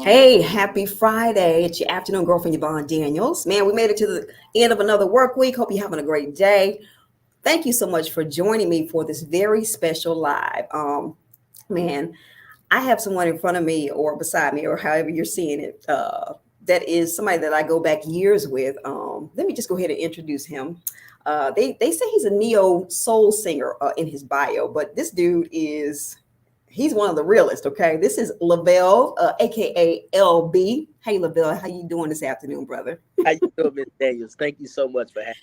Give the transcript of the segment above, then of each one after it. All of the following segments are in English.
Hey, happy Friday. It's your afternoon girlfriend, Yvonne Daniels. Man, we made it to the end of another work week. Hope you're having a great day. Thank you so much for joining me for this very special live. Man, I have someone in front of me or beside me or however you're seeing it. That is somebody that I go back years with. Let me just go ahead and introduce him. They say he's a neo soul singer in his bio, but this dude is he's one of the realest. Okay, this is Lavelle, aka LB. Hey, Lavelle, how you doing this afternoon, brother? How you doing, Miss Daniels? Thank you so much for having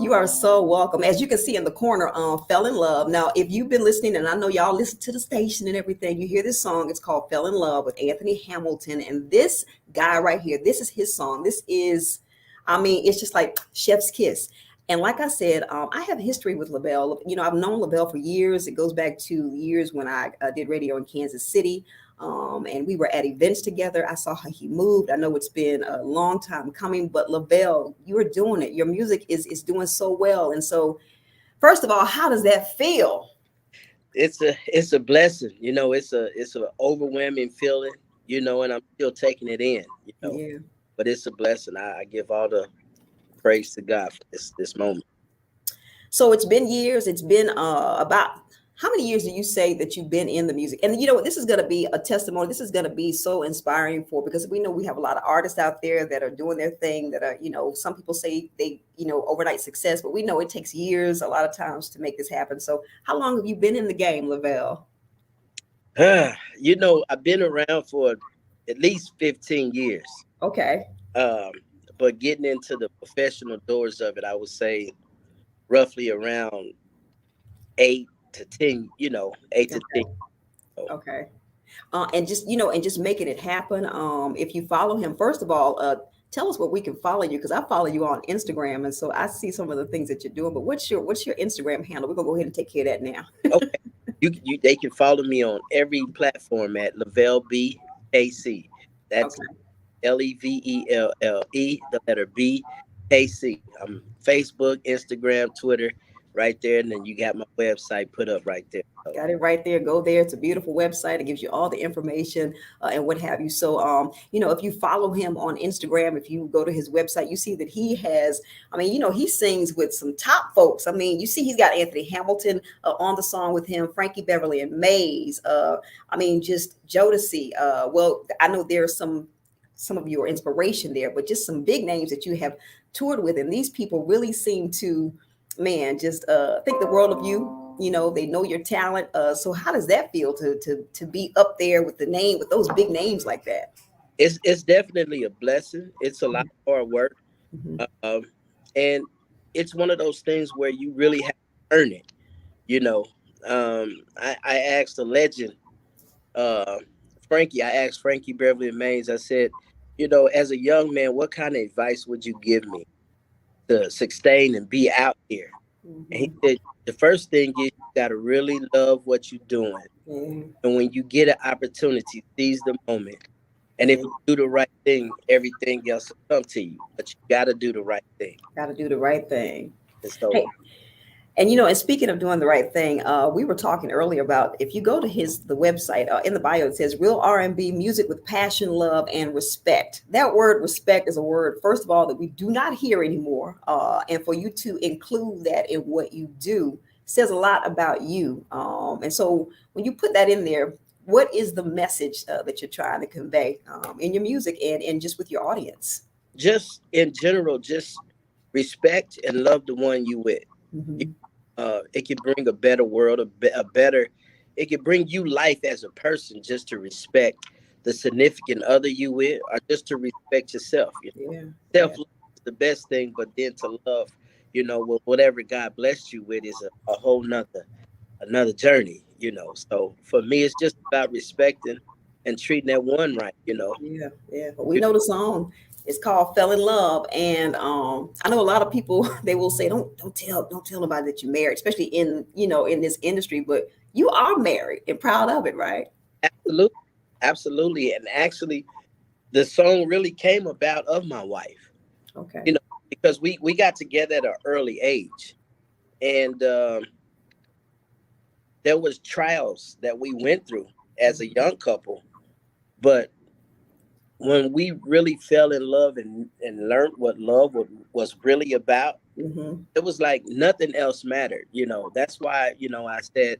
You are so welcome. As you can see in the corner, Fell in Love. Now, if you've been listening, and I know y'all listen to the station and everything, you hear this song. It's called Fell in Love with Anthony Hamilton. And this guy right here, this is his song. This is, I mean, it's just like Chef's Kiss. And like I said, I have history with Lavelle. You know, I've known Lavelle for years. It goes back to years when I did radio in Kansas City. And we were at events together. I saw how he moved. I know it's been a long time coming, but Lavelle, you are doing it. Your music is doing so well. And so, first of all, how does that feel? it's a blessing. It's a overwhelming feeling. And I'm still taking it in. Yeah. But it's a blessing. I give all the praise to God for this moment. So it's been years. It's been about how many years do you say that you've been in the music? And you know what? This is going to be a testimony. This is going to be so inspiring for because we know we have a lot of artists out there that are doing their thing. That are, you know, some people say they, you know, overnight success, but we know it takes years a lot of times to make this happen. So how long have you been in the game, Lavelle? I've been around for at least 15 years. Okay. Um, but getting into the professional doors of it, I would say roughly around 8 to 10. 8 to 10. Okay. Okay. And just and just making it happen. If you follow him, first of all, tell us where we can follow you because I follow you on Instagram, and so I see some of the things that you're doing. But what's your Instagram handle? We're gonna go ahead and take care of that now. Okay. They can follow me on every platform at Lavelle BKC. That's Okay. LEVELLE, the letter BKC. Facebook, Instagram, Twitter, right there, and then you got my website put up right there. So, Got it right there. Go there. It's a beautiful website. It gives you all the information and what have you. So, if you follow him on Instagram, if you go to his website, you see that he has. I mean, he sings with some top folks. I mean, you see, he's got Anthony Hamilton on the song with him, Frankie Beverly and Mays. I mean, just Jodeci. Well, I know there's some of your inspiration there, but just some big names that you have toured with, and these people really seem to, man, just think the world of you. They know your talent. So how does that feel to be up there with the name with those big names like that? it's definitely a blessing. It's a lot of hard work, Mhm. um, and it's one of those things where you really have to earn it. You know, I asked a legend, uh, Frankie. I asked Frankie Beverly and Mays. I said, as a young man, what kind of advice would you give me to sustain and be out here? And he Mhm. said, the first thing is you got to really love what you're doing. Yeah, And when you get an opportunity, seize the moment. And if yeah. you do the right thing, everything else will come to you. But you got to do the right thing. Got to do the right thing. And Hey, so, and and speaking of doing the right thing, we were talking earlier about if you go to the website in the bio, it says real R&B music with passion, love, and respect. That word respect is a word, first of all, that we do not hear anymore. And for you to include that in what you do says a lot about you. And so when you put that in there, what is the message that you're trying to convey in your music and just with your audience? just in general, just respect and love the one you with. You- Hmm. it can bring a better world, a better, it can bring you life as a person just to respect the significant other you with, or just to respect yourself. Yeah, Self yeah. love is the best thing, but then to love, whatever God blessed you with is a whole another journey. So for me, it's just about respecting and treating that one right. Yeah, yeah. But we know the song. It's called "Fell in Love," and I know a lot of people. They will say, "Don't tell nobody that you're married," especially in this industry. But you are married and proud of it, right? Absolutely, absolutely, and actually, the song really came about of my wife. Okay. You know, because we got together at an early age, and there was trials that we went through as a young couple, but when we really fell in love and learned what love was really about, Mm-hmm. it was like nothing else mattered. You know, that's why, you know, I said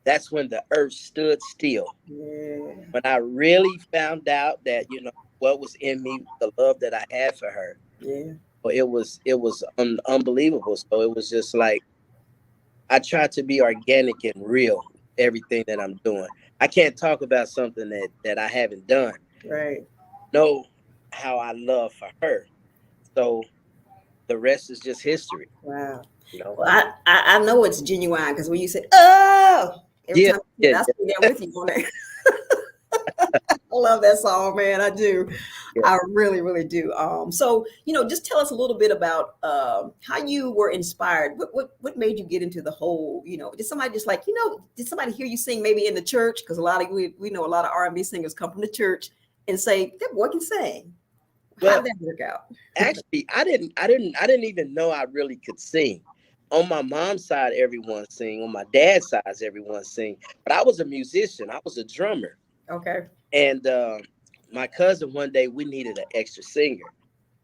that's when the earth stood still. Yeah. When I really found out that, you know, what was in me, the love that I had for her. Yeah. Well, it was unbelievable. So it was just like I try to be organic and real with everything that I'm doing. I can't talk about something that I haven't done. Right. Know how I love for her. So the rest is just history, Wow. you know. Well, I know it's genuine because when you say "oh," every Yeah, time you yeah, say it, I sing that with you on it. I love that song, man. I do. yeah. I really, really do. So just tell us a little bit about how you were inspired. What made you get into the whole? Did somebody just like did somebody hear you sing maybe in the church? Because a lot of we know a lot of R&B singers come from the church and say that boy can sing. How Well, did that work out? actually, I didn't even know I really could sing. On my mom's side, everyone sing. On my dad's side, everyone sing. But I was a musician. I was a drummer. Okay. And my cousin one day we needed an extra singer,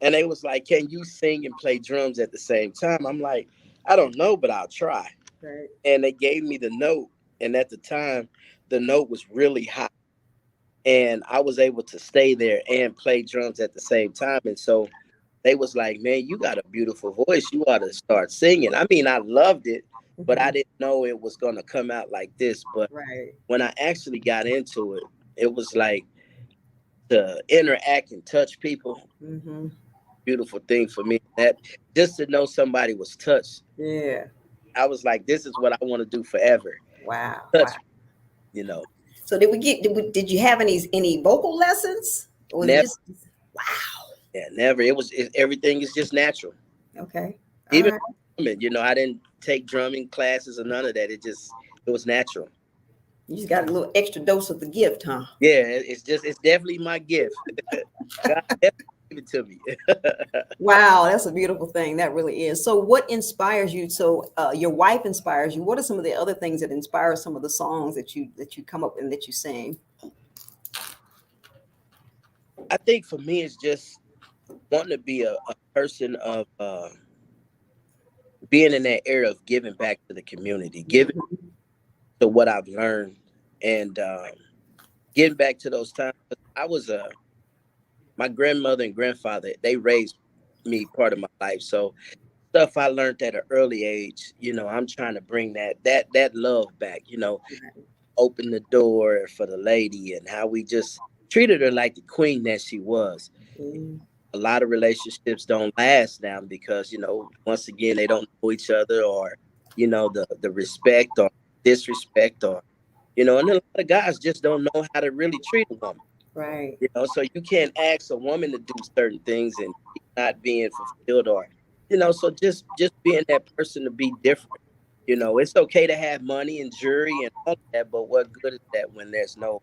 and they was like, "Can you sing and play drums at the same time?" I'm like, "I don't know, but I'll try." Right. And they gave me the note, and at the time, the note was really high, and I was able to stay there and play drums at the same time. And so they was like, "Man, you got a beautiful voice. You ought to start singing." I mean, I loved it, but I Mhm. didn't know it was gonna come out like this. But Right. when I actually got into it, it was like to interact and touch people. Hmm. Beautiful thing for me. That just to know somebody was touched, Yeah. I was like, this is what I want to do forever. Wow. Wow. Touch, you know. So did you have any vocal lessons? Or was it Never, just wow. yeah, never. Everything is just natural. Okay. All Even right. drumming, I didn't take drumming classes or none of that. It was natural. You just got a little extra dose of the gift, huh? Yeah, it's definitely my gift. God definitely gave it to me. Wow, that's a beautiful thing. That really is. So what inspires you? So your wife inspires you. What are some of the other things that inspire some of the songs that you come up with and that you sing? I think for me, it's just wanting to be a person of being in that area of giving back to the community, giving Mhm. to what I've learned, and getting back to those times. I was my grandmother and grandfather, they raised me part of my life. So stuff I learned at an early age, I'm trying to bring that love back. Open the door for the lady and how we just treated her like the queen that she was. Yeah. A lot of relationships don't last now because once again they don't know each other, or the respect or disrespect, or and then a lot of guys just don't know how to really treat a woman. Right. So you can't ask a woman to do certain things and she's not being fulfilled, or so just being that person to be different. It's okay to have money and jewelry and all of that, but what good is that when there's no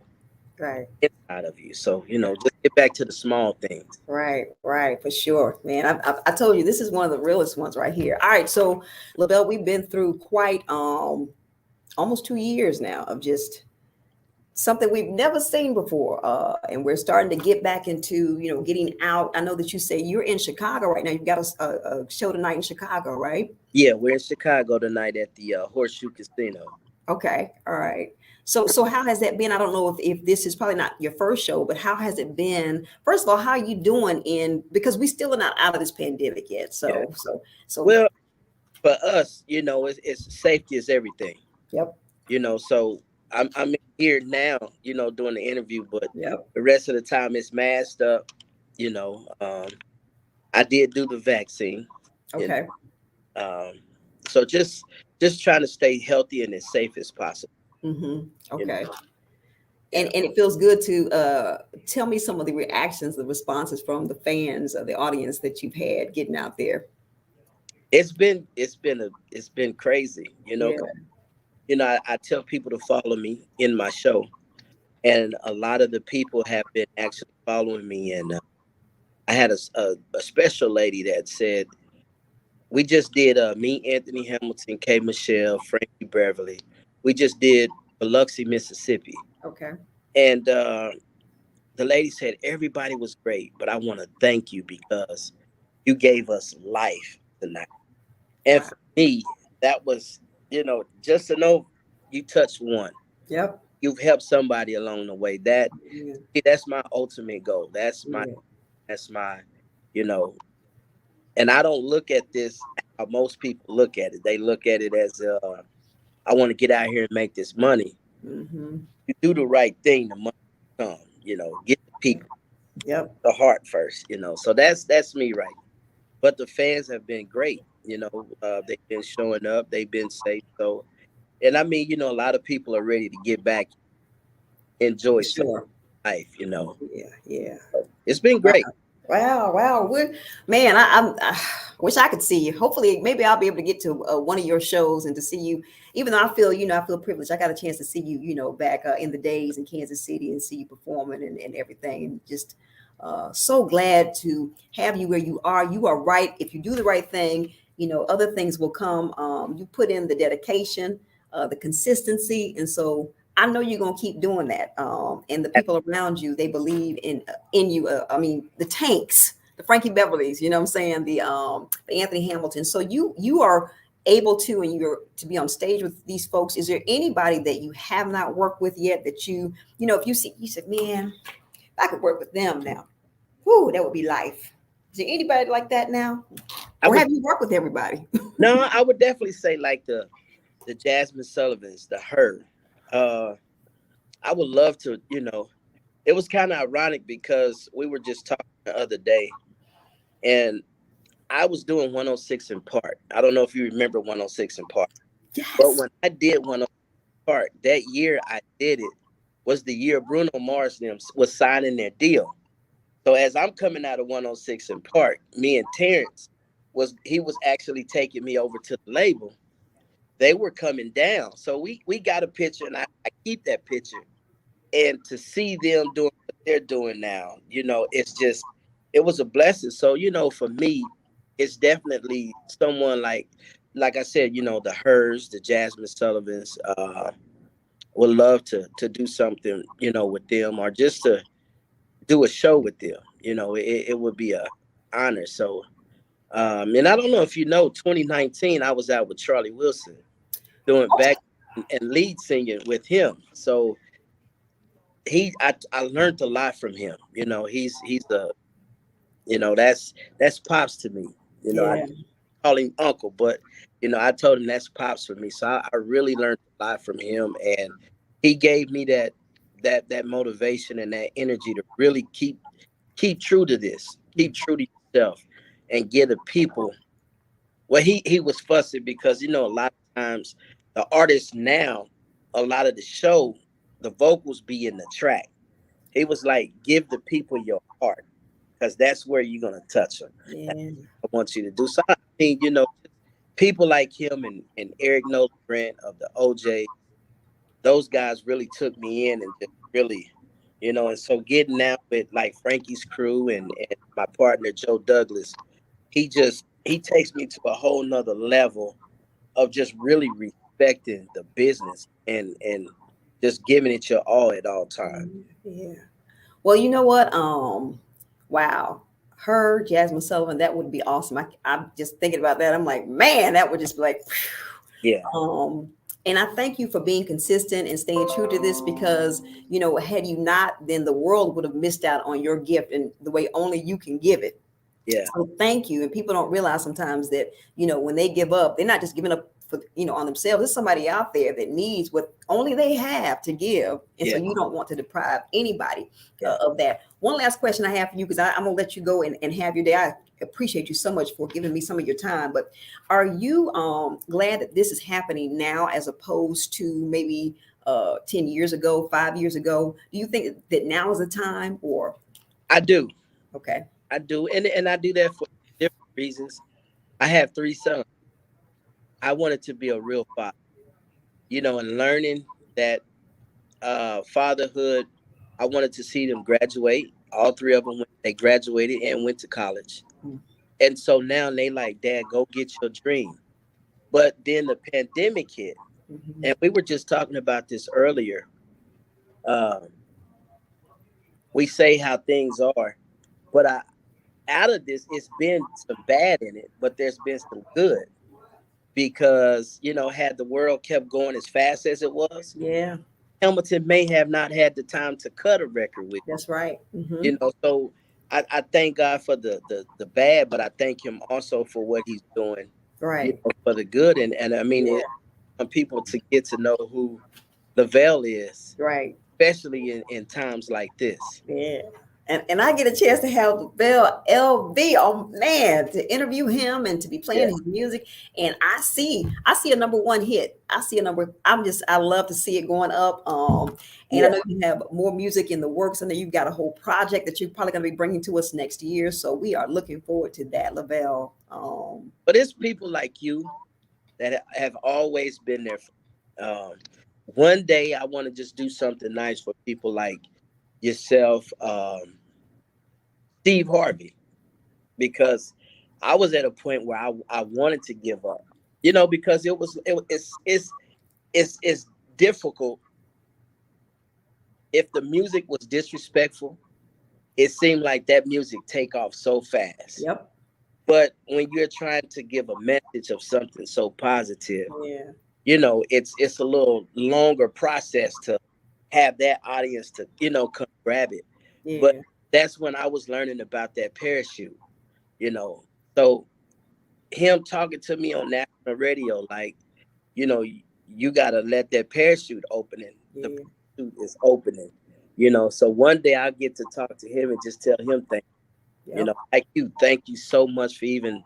Right. inside of you? So just get back to the small things. Right, right, for sure, man. I told you this is one of the realest ones right here. All right, so LaBelle, we've been through quite almost 2 years now of just something we've never seen before, and we're starting to get back into getting out. I know that you say you're in Chicago right now. You've got a show tonight in Chicago, right? Yeah, we're in Chicago tonight at the Horseshoe Casino. Okay, all right. So how has that been? I don't know if this is probably not your first show, but how has it been? First of all, how are you doing because we still are not out of this pandemic yet. Yeah. So Well, for us, it's safety is everything. yep, So I'm here now, doing the interview, but yep. the rest of the time it's masked up. You know, I did do the vaccine, and Okay. so just trying to stay healthy and as safe as possible. Mm-hmm. You know, Okay. yeah. And it feels good to tell me some of the reactions, the responses from the fans of the audience that you've had getting out there. It's been crazy. Yeah. I tell people to follow me in my show, and a lot of the people have been actually following me. And I had a special lady that said, we just did me, Anthony Hamilton, K. Michelle, Frankie Beverly. We just did Biloxi, Mississippi, Okay. and the lady said everybody was great, but I want to thank you because you gave us life tonight. And Wow. for me, that was, just to know you touched one. Yep. You've helped somebody along the way. That Yeah. see, that's my ultimate goal. Yeah. That's my, you know, and I don't look at this how most people look at it. They look at it as I want to get out here and make this money. Mm-hmm. You do the right thing, the money will come. Get the people, Yep. the heart first. So that's me right. But the fans have been great. They've been showing up. They've been safe. So, and I mean, a lot of people are ready to get back, For enjoy some sure. life. Yeah. Yeah. It's been Wow. great. Wow. Wow. Man, I wish I could see you. Hopefully, maybe I'll be able to get to one of your shows and to see you. Even though I feel privileged. I got a chance to see you, back in the days in Kansas City and see you performing and everything. And just so glad to have you where you are. You are right. If you do the right thing, other things will come. You put in the dedication, the consistency, and so I know you're gonna keep doing that. And the people around you, they believe in you. I mean, the Tanks, the Frankie Beverleys, you know what I'm saying, the Anthony Hamilton. So you are able to, and you're to be on stage with these folks. Is there anybody that you have not worked with yet that if you see, you said, man, if I could work with them now, whoo, that would be life. Is there anybody like that now, I or would have you worked with everybody? no, I would definitely say like the Jasmine Sullivans, the Her. Uh, I would love to. It was kind of ironic because we were just talking the other day, and I was doing 106 in Park. I don't know if you remember 106 in Park, but Yes. when I did 106 in Park that year, I did it was the year Bruno Mars and them was signing their deal. So as I'm coming out of 106 in Park, me and Terrence he was actually taking me over to the label. They were coming down, so we got a picture, and I keep that picture. And to see them doing what they're doing now, it was a blessing. So for me, it's definitely someone like I said, the Hers, the Jasmine Sullivans, would love to do something, with them, or just to do a show with them. It would be a honor. So, and I don't know if 2019, I was out with Charlie Wilson doing back and lead singing with him. So I learned a lot from him. He's a that's pops to me. I Yeah. call him uncle, but I told him that's pops for me. So I really learned a lot from him, and he gave me that motivation and that energy to really keep true to this, keep true to yourself, and give the people. Well, he was fussy because a lot of times the artists now, a lot of the show, the vocals be in the track. He was like, give the people your heart because that's where you're gonna touch them. That's Yeah. what I want you to do. So I mean, people like him and Eric Nolan Grant of the OJ, those guys really took me in and just really, and so getting out with like Frankie's crew and my partner Joe Douglas, he takes me to a whole nother level of just really respecting the business and just giving it your all at all times. Yeah. Well, you know what? Wow. Her, Jasmine Sullivan, that would be awesome. I'm just thinking about that. I'm like, man, that would just be like, Yeah, um, and I thank you for being consistent and staying true to this because, had you not, then the world would have missed out on your gift and the way only you can give it. yeah, So thank you. And people don't realize sometimes that, when they give up, they're not just giving up for, on themselves. There's somebody out there that needs what only they have to give. And so yeah, you don't want to deprive anybody yeah. of that. One last question I have for you, because I'm going to let you go and have your day. I appreciate you so much for giving me some of your time. But are you glad that this is happening now as opposed to maybe 10 years ago, 5 years ago? Do you think that now is the time or? I do. Okay. I do. And I do that for different reasons. I have three sons. I wanted to be a real father, and learning that fatherhood, I wanted to see them graduate. All three of them, they graduated and went to college. And so now they like, Dad, go get your dream. But then the pandemic hit. Mhm. And we were just talking about this earlier. Um, we say how things are, but out of this, it's been some bad in it, but there's been some good because had the world kept going as fast as it was, Yeah, Hamilton may have not had the time to cut a record with. that's right. Hmm. So I thank God for the bad, but I thank him also for what he's doing, Right. for the good. And I mean, Yeah. people to get to know who LEVELLE is, Right. especially in times like this. Yeah. And I get a chance to have Bell LV on, man, to interview him and to be playing Yeah, his music. And I see a number one hit. I see a number. I love to see it going up. And I yeah. know you have more music in the works. I know you've got a whole project that you're probably going to be bringing to us next year. So we are looking forward to that, Lavelle. But it's people like you that have always been there. One day I want to just do something nice for people like yourself, Steve Harvey, because I was at a point where I wanted to give up, because it's difficult. If the music was disrespectful, it seemed like that music take off so fast. Yep. But when you're trying to give a message of something so positive, Yeah. it's a little longer process to have that audience to come grab it. But Yeah. that's when I was learning about that parachute. you know so him talking to me on national radio, like, you know you got to let that parachute open, and the Yeah. parachute is opening. So one day I'll get to talk to him and just tell him Yep. like, thank you so much for even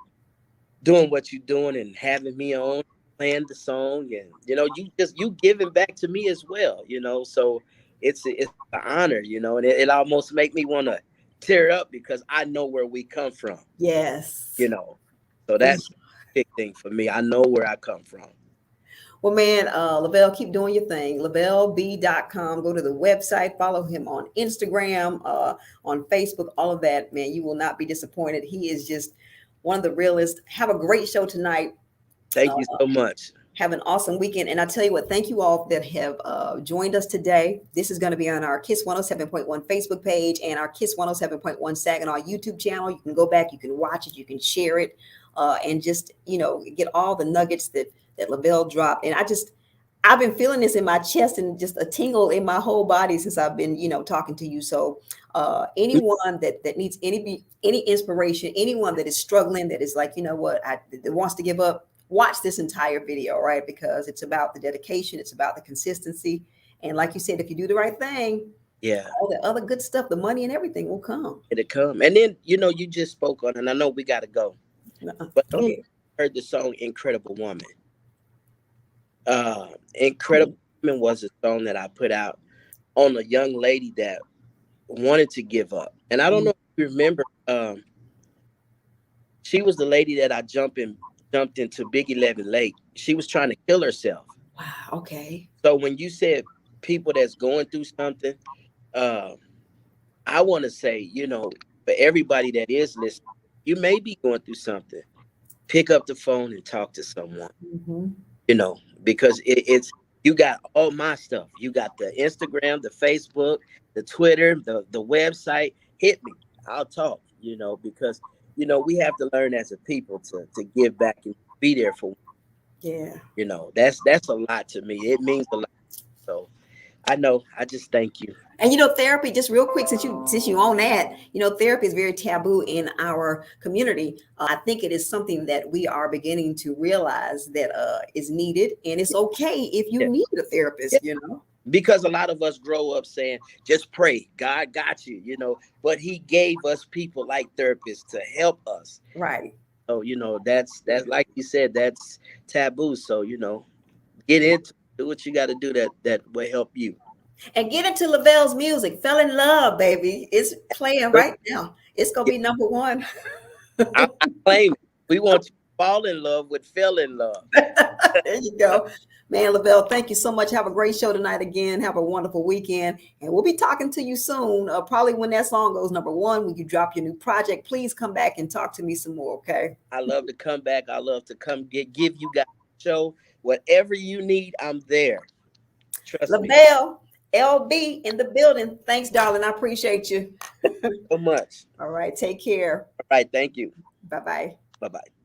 doing what you're doing and having me on, playing the song, and you giving back to me as well. So it's an honor, and it almost make me want to tear up because I know where we come from. you Yes. know so that's a big thing for me. I know where I come from. Well, man, Lavelle, keep doing your thing. LavelleB.com. Go to the website, follow him on Instagram, on Facebook, all of that. Man, you will not be disappointed. He is just one of the realest. Have a great show tonight. Thank Uh, you so much. have an awesome weekend. And I tell you what, thank you all that have joined us today. This is going to be on our Kiss 107.1 Facebook page and our Kiss 107.1 Saginaw YouTube channel. You can go back, you can watch it, you can share it, and just, get all the nuggets that Lavelle dropped. And I've been feeling this in my chest and just a tingle in my whole body since I've been, talking to you. So anyone that needs any inspiration, anyone that is struggling, that is like, that wants to give up, watch this entire video, right? Because it's about the dedication, it's about the consistency. And like you said, if you do the right thing, Yeah, all the other good stuff, the money and everything will come. it'll come. And then you just spoke on, and I know we got to go, but I Go don't know if ahead. you heard the song "Incredible Woman." "Incredible Woman" was a song that I put out on a young lady that wanted to give up. And I don't know if you remember, she was the lady that I jumped into Big 11 Lake. She was trying to kill herself. Wow. Okay. So when you said people that's going through something, uh, I want to say, for everybody that is listening, you may be going through something. Pick up the phone and talk to someone, Hmm. because it's you got all my stuff. You got the Instagram, the Facebook, the Twitter, the website. Hit me. I'll talk, because we have to learn as a people to give back and be there for. Yeah. That's a lot to me. It means a lot. So I know. I just thank you. And therapy, just real quick, since you own that, therapy is very taboo in our community. I think it is something that we are beginning to realize that is needed, and it's okay if you Yeah. need a Yeah. therapist. Because a lot of us grow up saying, just pray, God got you, but he gave us people like therapists to help us. Right. So, that's like you said, that's taboo. So, get into do what you got to do that will help you. And get into Lavelle's music. Fell in love, baby. It's playing right now. It's gonna Yeah, be number one. I claim it. We want you to fall in love with fell in love. There you go. Man, Lavelle, thank you so much. Have a great show tonight again. Have a wonderful weekend. And we'll be talking to you soon. Probably when that song goes number one, when you drop your new project, please come back and talk to me some more, okay? I love to come back. I love to come give you guys a show. Whatever you need, I'm there. Trust me. Lavelle LB in the building. Thanks, darling. I appreciate you. So much. All right. Take care. All right. Thank you. Bye bye. Bye bye.